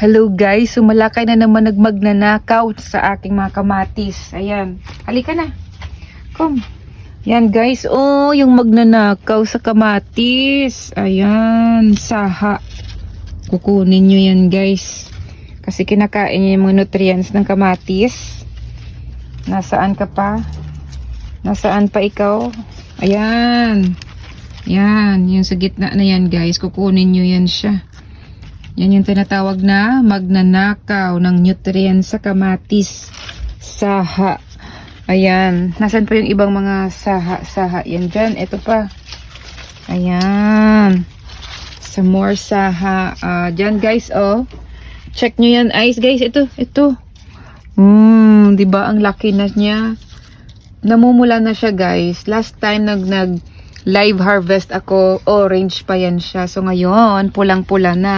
Hello guys, sumalakay na naman nagmagnanakaw sa aking mga kamatis. Ayan, halika na. Come. Yan guys, oh, yung magnanakaw sa kamatis. Ayan, saha. Kukunin nyo yan guys. Kasi kinakain niya yung mga nutrients ng kamatis. Nasaan ka pa? Nasaan pa ikaw? Ayan. Yan, yung sa gitna na yan guys. Kukunin nyo yan siya. Yan yung tinatawag na magnanakaw ng nutrients sa kamatis. Saha. Ayan. Nasaan pa yung ibang mga saha? Yan dyan. Ito pa. Ayan. Some more saha. Dyan guys, oh. Check nyo yan, guys. Ito. Diba ang laki na niya? Namumula na siya, guys. Last time nag live harvest ako, orange pa yan siya. So ngayon, pulang-pula na.